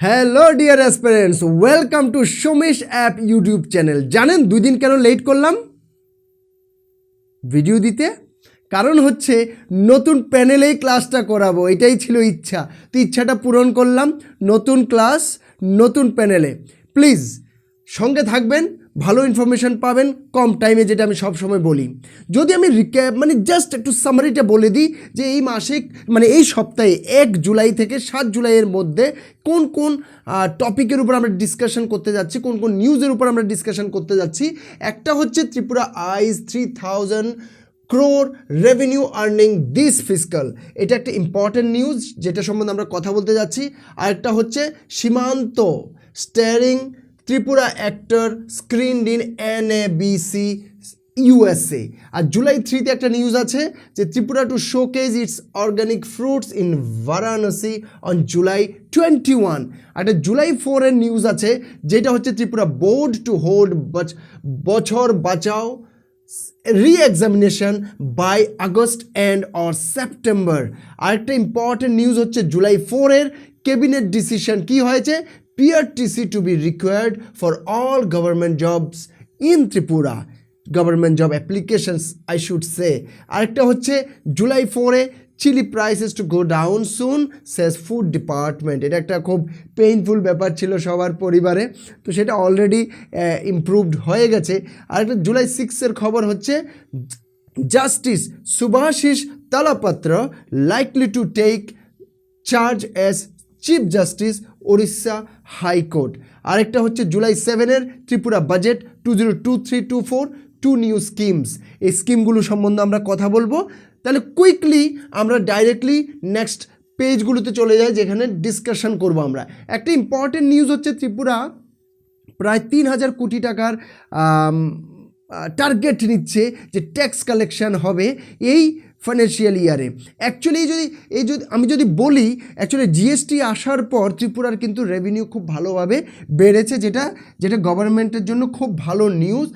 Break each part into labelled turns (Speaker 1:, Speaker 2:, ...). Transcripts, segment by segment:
Speaker 1: Hello dear aspirants, welcome to Somesh app YouTube channel. জানেন 2 দিন কেন লেট করলাম ভিডিও দিতে? কারণ হচ্ছে নতুন প্যানেলেই ক্লাসটা করাবো, এটাই ছিল ইচ্ছা। তো ইচ্ছাটা পূরণ করলাম, নতুন ক্লাস নতুন প্যানেলে। প্লিজ সঙ্গে থাকবেন, ভালো ইনফরমেশান পাবেন কম টাইমে, যেটা আমি সবসময় বলি। যদি আমি জাস্ট একটু সামারিটা বলে দিই যে এই মাসে এই সপ্তাহে 1 জুলাই থেকে 7 জুলাইয়ের মধ্যে কোন কোন টপিকের উপর আমরা ডিসকাশন করতে যাচ্ছি, কোন কোন নিউজের উপর আমরা ডিসকাশন করতে যাচ্ছি। একটা হচ্ছে ত্রিপুরা আইজ 3000 crore revenue earning this fiscal, এটা একটা ইম্পর্টেন্ট নিউজ যেটা সম্বন্ধে আমরা কথা বলতে যাচ্ছি। আরেকটা হচ্ছে Seemanta starring Tripura actor screened in NABC USA। আর জুলাই 3-তে একটা নিউজ আছে যে Tripura to showcase its organic fruits in Varanasi on July 21। একটা July 4-এর নিউজ আছে যেটা হচ্ছে ত্রিপুরা বোর্ড টু হোল্ড বছর বাঁচাও reexamination by August and or September. আরেকটা ইম্পর্টেন্ট নিউজ হচ্ছে July 4-এর ক্যাবিনেট ডিসিশন কি হয়েছে, PRTC to be required for all government jobs in Tripura, government job applications I should say. আরেকটা হচ্ছে July 4-এ chili prices to go down soon says food department. এটা একটা খুব পেইনফুল ব্যাপার ছিল সবার পরিবারে, তো সেটা অলরেডি ইমপ্রুভড হয়ে গেছে। আরেকটা July 6-এর খবর হচ্ছে justice Subhasish Talapatra likely to take charge as chief justice Odisha high court. আরেকটা হচ্ছে July 7-এর Tripura budget 2023-24 two new schemes. এই স্কিমগুলো সম্বন্ধে আমরা কথা বলবো। তাহলে কুইকলি আমরা ডাইরেক্টলি নেক্সট পেজগুলোতে চলে যাই যেখানে ডিসকাশন করব আমরা। একটা ইম্পর্টেন্ট নিউজ হচ্ছে ত্রিপুরা প্রায় 3000 কোটি টাকার টার্গেট নিচ্ছে যে ট্যাক্স কালেকশন হবে এই ফাইন্যান্সিয়াল ইয়ারে। অ্যাকচুয়ালি আমি যদি বলি, অ্যাকচুয়ালি জিএসটি আসার পর ত্রিপুরার কিন্তু রেভিনিউ খুব ভালোভাবে বেড়েছে, যেটা গভর্নমেন্টের জন্য খুব ভালো নিউজ।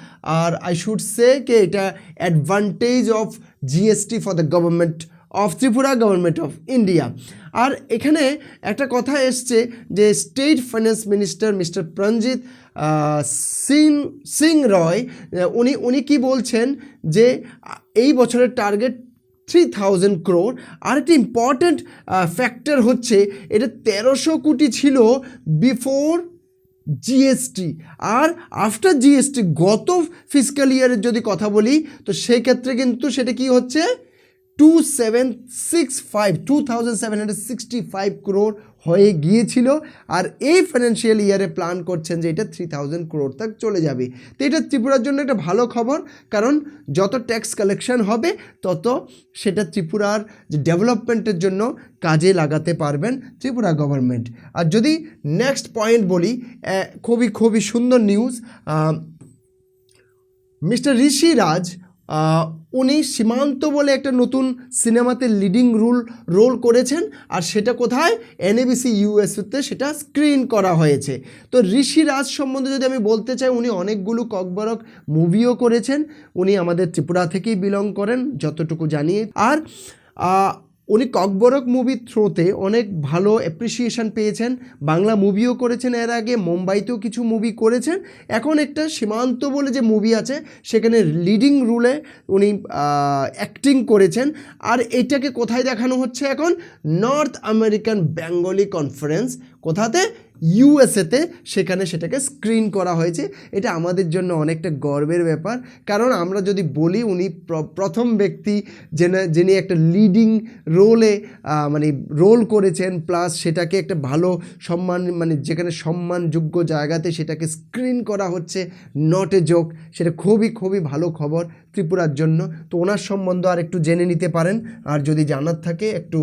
Speaker 1: আর আই শুড সে কে এটা advantage of GST for the government of Tripura, government of India. আর এখানে একটা কথা এসছে যে state finance minister mister Pranjit Singh Roy উনি কি বলছেন যে এই বছরের টার্গেট 3000 crore। আর একটি ইম্পর্ট্যান্ট ফ্যাক্টর হচ্ছে এটা 1300 কোটি ছিল বিফোর জিএসটি, আর আফটার জিএসটি গত ফিসক্যাল ইয়ারের যদি কথা বলি তো সেক্ষেত্রে কিন্তু সেটা কি হচ্ছে 2765 crore হয়ে গিয়েছিল। আর এই ফাইন্যান্সিয়াল ইয়ারে প্ল্যান করছেন যে এটা 3000 crore তক চলে যাবে। তো এটা ত্রিপুরার জন্য একটা ভালো খবর, কারণ যত ট্যাক্স কালেকশন হবে তত সেটা ত্রিপুরার যে ডেভেলপমেন্টের জন্য কাজে লাগাতে পারবেন ত্রিপুরা গভর্নমেন্ট। আর যদি নেক্সট পয়েন্ট বলি, খুবই সুন্দর নিউজ। মিস্টার ঋষিরাজ উনি সীমান্ত বলে একটা নতুন সিনেমাতে লিডিং রোল করেছেন, আর সেটা কোথায় NABC USA-তে সেটা স্ক্রিন করা হয়েছে। তো ঋষিরাজ সম্বন্ধে যদি আমি বলতে চাই, উনি অনেকগুলো ককবরক মুভিও করেছেন। উনি আমাদের ত্রিপুরা থেকেই বিলং করেন যতটুকু জানি। আর উনি ককবরক মুভির থ্রোতে অনেক ভালো অ্যাপ্রিসিয়েশন পেয়েছেন। বাংলা মুভিও করেছেন, এর আগে মুম্বাইতেও কিছু মুভি করেছেন। এখন একটা সীমান্ত বলে যে মুভি আছে সেখানে লিডিং রোলে উনি অ্যাক্টিং করেছেন। আর এটাকে কোথায় দেখানো হচ্ছে এখন, নর্থ আমেরিকান বেঙ্গলি কনফারেন্স, কোথাতে USA-তে, সেটাকে স্ক্রিন করা হয়েছে। এটা আমাদের জন্য অনেকটা গর্বের ব্যাপার, কারণ আমরা যদি বলি উনি প্রথম ব্যক্তি যিনি একটা লিডিং রোল করেছেন, প্লাস সেটাকে একটা ভালো সম্মান যেখানে সম্মানযোগ্য জায়গাতে সেটাকে স্ক্রিন করা হচ্ছে, নট এ জোক। সেটা খুবই ভালো খবর ত্রিপুরার জন্য। তো ওনার সম্বন্ধে আর একটু জেনে নিতে পারেন, আর যদি জানার থাকে একটু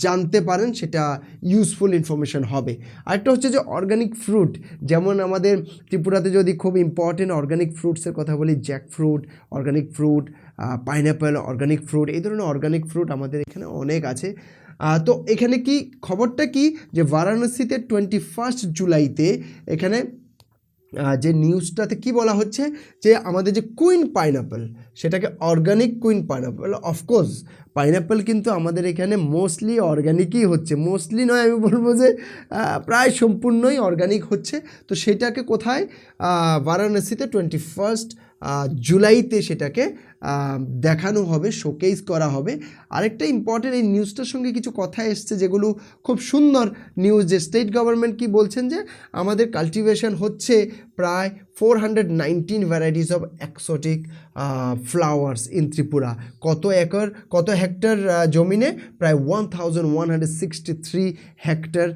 Speaker 1: জানতে পারেন, সেটা ইউজফুল ইনফরমেশন হবে। আরেকটা হচ্ছে যে অর্গানিক ফ্রুট, যেমন আমাদের ত্রিপুরাতে যদি খুব ইম্পর্টেন্ট অর্গানিক ফ্রুটসের কথা বলি, jackfruit organic fruit, pineapple organic fruit, এই ধরনের অর্গানিক ফ্রুট আমাদের এখানে অনেক আছে। তো এখানে কি খবরটা কি যে বারাণসীতে 21 জুলাইতে এখানে যে নিউজটাতে কি বলা হচ্ছে যে আমাদের যে কুইন পাইনঅ্যাপেল সেটাকে organic queen pineapple, of course pineapple কিন্তু আমাদের এখানে মোস্টলি অর্গানিকই হচ্ছে, মোস্টলি নয় আমি বলবো যে প্রায় সম্পূর্ণই অর্গানিক হচ্ছে। তো সেটাকে কোথায়, বারাণসীতে 21 জুলাইতে সেটাকে দেখানো হবে, শোকেস করা হবে। আরেকটা ইম্পর্টেন্ট এই নিউজটার সঙ্গে কিছু কথা এসছে যেগুলো খুব সুন্দর নিউজ, যে স্টেট গভর্নমেন্ট কি বলছেন যে আমাদের কাল্টিভেশন হচ্ছে প্রায় 419 varieties of exotic flowers in Tripura. কত একর, কত হেক্টর জমিনে? প্রায় 1163 হেক্টর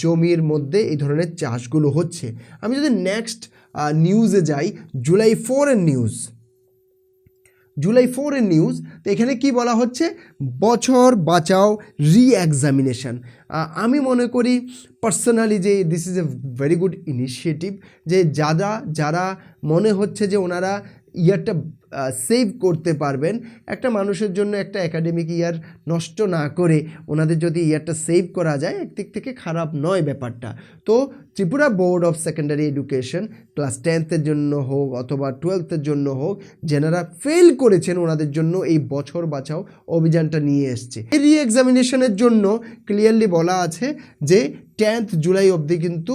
Speaker 1: জমির মধ্যে এই ধরনের চাষগুলো হচ্ছে। আমি যদি নেক্সট নিউজে যাই, জুলাই 4-এর নিউজ, জুলাই 4-এর নিউজ, তো এখানে কি বলা হচ্ছে, বছর বাঁচাও রি-এক্সামিনেশন। আমি মনে করি পার্সোনালি যে this is a very good initiative, যে যারা মনে হচ্ছে যে ওনারা ইয়ারটা সেভ করতে পারবেন, একটা মানুষের জন্য একটা একাডেমিক ইয়ার নষ্ট না করে ওনাদের যদি ইয়ারটা সেভ করা যায়, একদিক থেকে খারাপ নয় ব্যাপারটা। তো Tripura board of secondary education class 10th-এর জন্য হোক অথবা 12th-এর জন্য হোক, যারা ফেল করেছেন ওনাদের জন্য এই বছর বাঁচাও অভিযানটা নিয়ে এসছে। এই রি এক্সামিনেশনের জন্য ক্লিয়ারলি বলা আছে যে 10th জুলাই অবধি কিন্তু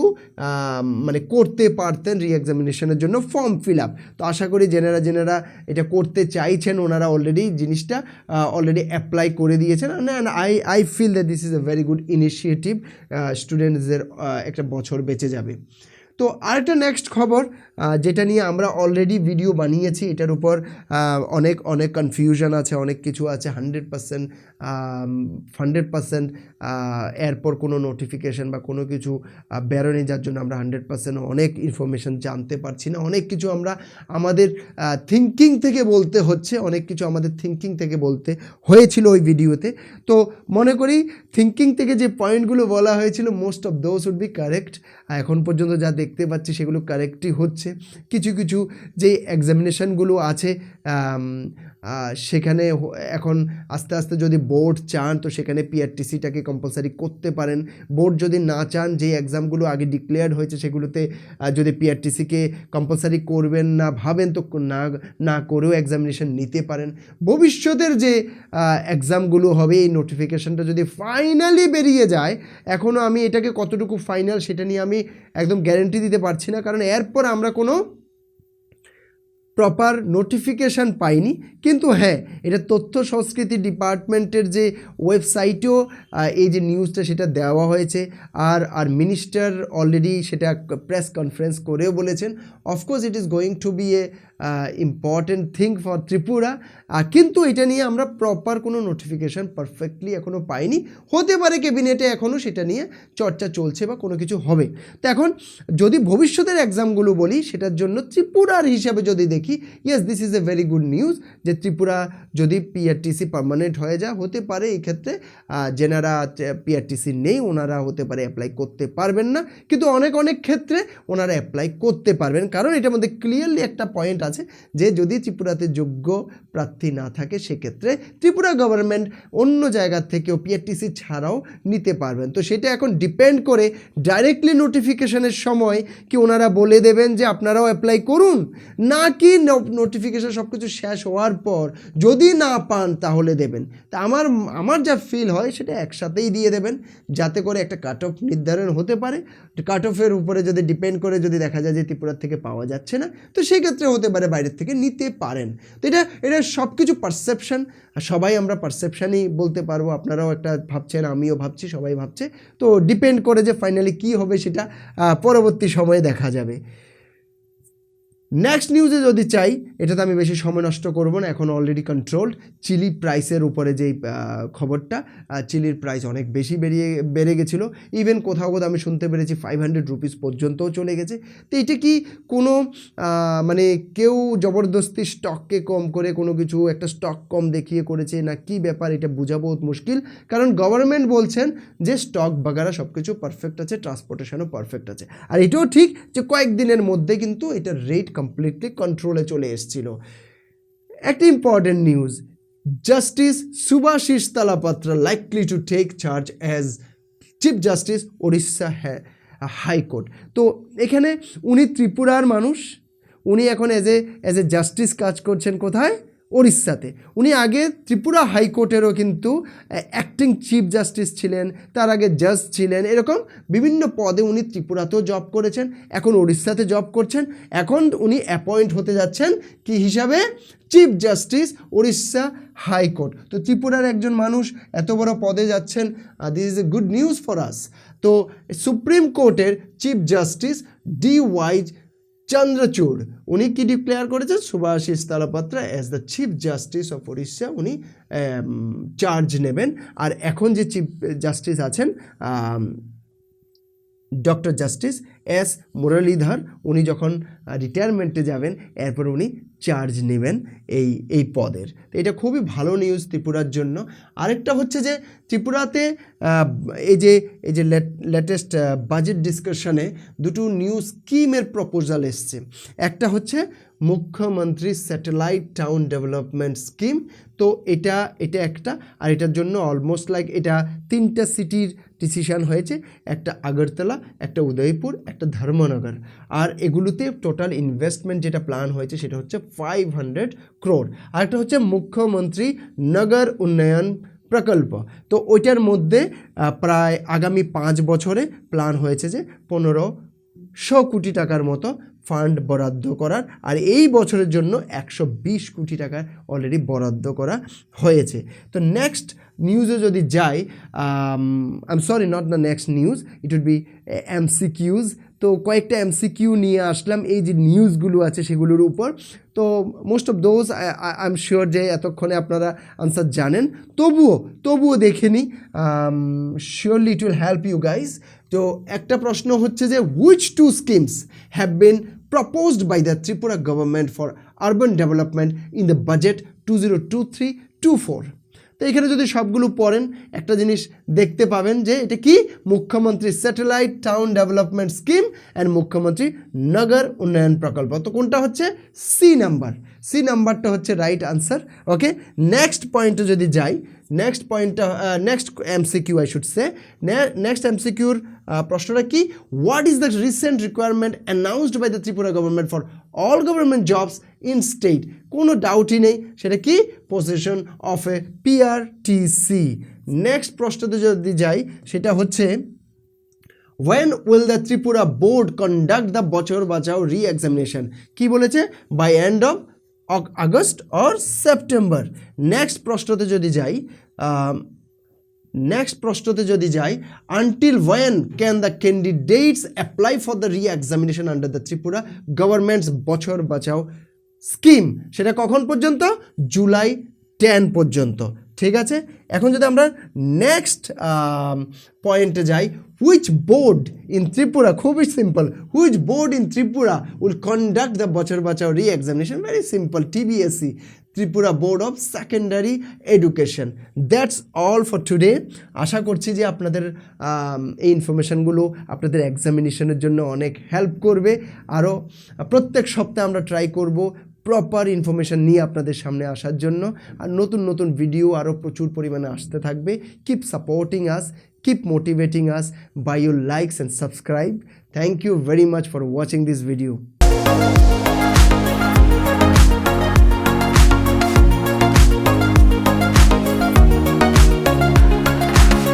Speaker 1: মানে করতে পারতেন রি এক্সামিনেশনের জন্য ফর্ম ফিল আপ। তো আশা করি যেনারা এটা করতে চাইছেন ওনারা অলরেডি জিনিসটা অলরেডি অ্যাপ্লাই করে দিয়েছেন। I feel that this is a very good initiative, স্টুডেন্টসদের একটা বছর বেঁচে যাবে। তো আরেকটা নেক্সট খবর যেটা নিয়ে আমরা অলরেডি ভিডিও বানিয়েছি, এটার উপর অনেক কনফিউশন আছে, অনেক কিছু আছে। 100% এরপর কোনো নোটিফিকেশান বা কোনো কিছু বেরোনি, যার জন্য আমরা 100% অনেক ইনফরমেশান জানতে পারছি না। অনেক কিছু আমরা আমাদের থিঙ্কিং থেকে বলতে হচ্ছে, অনেক কিছু আমাদের থিঙ্কিং থেকে বলতে হয়েছিল ওই ভিডিওতে। তো মনে করি থিঙ্কিং থেকে যে পয়েন্টগুলো বলা হয়েছিল most of those would be correct. এখন পর্যন্ত যা দেখতে পাচ্ছি সেগুলো কারেক্টই হচ্ছে। কিছু কিছু যে এক্সামিনেশানগুলো আছে সেখানে এখন আস্তে আস্তে যদি বোর্ড চান তো সেখানে পিআরটিসিটাকে কম্পালসারি করতে পারেন। বোর্ড যদি না চান, যে এক্সামগুলো আগে ডিক্লেয়ার্ড হয়েছে সেগুলোতে যদি পিআরটিসিকে কম্পালসারি করবেন না ভাবেন, তো না করেও এক্সামিনেশান নিতে পারেন। ভবিষ্যতের যে এক্সামগুলো হবে, এই নোটিফিকেশানটা যদি ফাইনালি বেরিয়ে যায়, এখনও আমি এটাকে কতটুকু ফাইনাল সেটা নিয়ে আমি একদম গ্যারেন্টি দিতে পারছি না, কারণ এরপর আমরা কোনো প্রপার নোটিফিকেশান পাইনি। কিন্তু হ্যাঁ, এটা তথ্য সংস্কৃতি ডিপার্টমেন্টের যে ওয়েবসাইটেও এই যে নিউজটা সেটা দেওয়া হয়েছে, আর মিনিস্টার অলরেডি সেটা প্রেস কনফারেন্স করেও বলেছেন of course it is going to be a important thing for Tripura. কিন্তু এটা নিয়ে আমরা প্রপার কোনো নোটিফিকেশান পারফেক্টলি এখনও পাইনি। হতে পারে ক্যাবিনেটে এখনও সেটা নিয়ে চর্চা চলছে বা কোনো কিছু হবে। তো এখন যদি ভবিষ্যতের এক্সামগুলো বলি, সেটার জন্য ত্রিপুরার হিসাবে যদি দেখি, yes this is a very good news, যে ত্রিপুরা যদি পিআরটিসি পার্মানেন্ট হয়ে যায়, হতে পারে এই ক্ষেত্রে যেনারা পিআরটিসি নেই ওনারা হতে পারে অ্যাপ্লাই করতে পারবেন না, কিন্তু অনেক ক্ষেত্রে ওনারা অ্যাপ্লাই করতে পারবেন। কারণ এটার মধ্যে ক্লিয়ারলি একটা পয়েন্ট আছে যে যদি ত্রিপুরাতে যোগ্য প্রার্থী না থাকে সেক্ষেত্রে ত্রিপুরা গভর্নমেন্ট অন্য জায়গা থেকেও পিআরটিসি ছাড়াও নিতে পারবেন। তো সেটা এখন ডিপেন্ড করে ডাইরেক্টলি নোটিফিকেশনের সময় কি ওনারা বলে দেবেন যে আপনারাও অ্যাপ্লাই করুন, নাকি নোটিফিকেশন সব কিছু শেষ হওয়ার পর যদি না পান তাহলে দেবেন। তা আমার যা ফিল হয় সেটা একসাথেই দিয়ে দেবেন, যাতে করে একটা কাট অফ নির্ধারণ হতে পারে। কাট অফের উপরে যদি ডিপেন্ড করে যদি দেখা যায় যে ত্রিপুরা থেকে পাওয়া যাচ্ছে না, তো সেই ক্ষেত্রে হতে পারে বাইরের থেকে নিতে পারেন। তো এটা সব কিছু পারসেপশন, সবাই আমরা পারসেপশানই বলতে পারবো। আপনারাও একটা ভাবছেন, আমিও ভাবছি, সবাই ভাবছে। তো ডিপেন্ড করে যে ফাইনালি কী হবে সেটা পরবর্তী সময়ে দেখা যাবে। নেক্সট নিউজে যদি চাই, এটাতে আমি বেশি সময় নষ্ট করব না, এখন অলরেডি কন্ট্রোলড। চিলি প্রাইসের উপরে যেই খবরটা, চিলির প্রাইস অনেক বেশি বেড়ে গেছিলো। ইভেন কোথাও আমি শুনতে পেরেছি 500 রুপিস পর্যন্তও চলে গেছে। তো এটা কি কোনো মানে কেউ জবরদস্তি স্টককে কম করে কোনো কিছু একটা স্টক কম দেখিয়ে করেছে না কি ব্যাপার, এটা বোঝা বহুত মুশকিল। কারণ গভর্নমেন্ট বলছেন যে স্টক বাগারা সব কিছু পারফেক্ট আছে, ট্রান্সপোর্টেশনও পারফেক্ট আছে। আর এটাও ঠিক যে কয়েকদিনের মধ্যে কিন্তু এটার রেট কমপ্লিটলি কন্ট্রোলে চলে এসেছিল। একটা important news, justice Subhasis Talapatra likely to take charge as chief justice Odisha high court. তো এখানে উনি ত্রিপুরার মানুষ, উনি এখন এজ এ জাস্টিস কাজ করছেন কোথায়? উড়িষ্যাতে। উনি আগে ত্রিপুরা হাইকোর্টেরও কিন্তু অ্যাক্টিং চিফ জাস্টিস ছিলেন, তার আগে জাজ ছিলেন, এরকম বিভিন্ন পদে উনি ত্রিপুরাতেও জব করেছেন, এখন উড়িষ্যাতে জব করছেন। এখন উনি অ্যাপয়েন্ট হতে যাচ্ছেন কি হিসাবে? Chief justice Orissa high court. তো ত্রিপুরার একজন মানুষ এত বড় পদে যাচ্ছেন, this is a good news for us. তো সুপ্রিম কোর্টের চিফ জাস্টিস DY চন্দ্রচূড় উনি কি ডিক্লেয়ার করেছেন? Subhasis Talapatra as the chief justice of Orissa উনি চার্জ নেবেন। আর এখন যে চিফ জাস্টিস আছেন ডক্টর জাস্টিস S মুরলীধর, উনি যখন রিটায়ারমেন্টে যাবেন এরপর উনি চার্জ নেবেন এই পদের। তো এটা খুবই ভালো নিউজ ত্রিপুরার জন্য। আরেকটা হচ্ছে যে ত্রিপুরাতে এই যে লেটেস্ট বাজেট ডিসকাশনে দুটো নিউ স্কিমের প্রপোজাল এসছে। একটা হচ্ছে মুখ্যমন্ত্রী স্যাটেলাইট টাউন ডেভেলপমেন্ট স্কিম। তো এটা একটা, আর এটার জন্য অলমোস্ট লাইক এটা 3টা সিটির ডিসিশন হয়েছে, একটা আগরতলা, একটা উদয়পুর, একটা ধর্মনগর। আর এগুলোতে টোটাল ইনভেস্টমেন্ট যেটা প্ল্যান হয়েছে সেটা হচ্ছে 500 crore। আরেকটা হচ্ছে মুখ্যমন্ত্রী নগর উন্নয়ন প্রকল্প। তো ওইটার মধ্যে প্রায় আগামী 5 বছরে প্ল্যান হয়েছে যে 1500 কোটি টাকার মতো ফান্ড বরাদ্দ করার, আর এই বছরের জন্য 120 কোটি টাকা অলরেডি বরাদ্দ করা হয়েছে। তো নেক্সট নিউজে যদি যাই, I am sorry not the next news, it will be MCQs। তো কয়েকটা MCQ নিয়ে আসলাম এই যে নিউজগুলো আছে সেগুলোর উপর। তো most of those I am sure যে এতক্ষণে আপনারা আনসার জানেন, তবুও দেখে নিই, surely it will help you guys. তো একটা প্রশ্ন হচ্ছে যে which two schemes have been proposed by the Tripura government for urban development in the budget 2023-24? তো এখানে যদি সবগুলো পড়েন একটা জিনিস দেখতে পাবেন যে এটা কি? মুখ্যমন্ত্রী satellite town development scheme and মুখ্যমন্ত্রী নগর উন্নয়ন প্রকল্প। তো কোনটা হচ্ছে? সি নাম্বারটা হচ্ছে রাইট আনসার। ওকে, নেক্সট পয়েন্টে যদি যাই, next MCQ I should say. Next MCQর প্রশ্নটা কি? What is the recent requirement announced by the Tripura government for all government jobs in state? কোনো ডাউটই নেই, সেটা কি? Position of a PRTC। Next প্রশ্নতে যদি যাই সেটা হচ্ছে when will the Tripura board conduct the বছর বাঁচাও re-examination? কি বলেছে? by end of August or September। Next প্রশ্নতে যদি যাই until when can the candidates apply for the re-examination under the Tripura government's বছর বাঁচাও স্কিম? সেটা কখন পর্যন্ত? জুলাই 10 পর্যন্ত। ঠিক আছে, এখন যদি আমরা নেক্সট পয়েন্টে যাই, হুইচ বোর্ড ইন ত্রিপুরা, খুবই simple, which board in Tripura will conduct the বছর বাঁচাও reexamination? Very simple, TBSE, Tripura board of secondary education. That's all for today. আশা করছি যে আপনাদের এই ইনফরমেশানগুলো আপনাদের এক্সামিনেশনের জন্য অনেক হেল্প করবে। আরও প্রত্যেক সপ্তাহে আমরা ট্রাই করব প্রপার ইনফরমেশান নিয়ে আপনাদের সামনে আসার জন্য, আর নতুন ভিডিও আরও প্রচুর পরিমাণে আসতে থাকবে। Keep supporting us, keep motivating us by your likes and subscribe. Thank you very much for watching this video.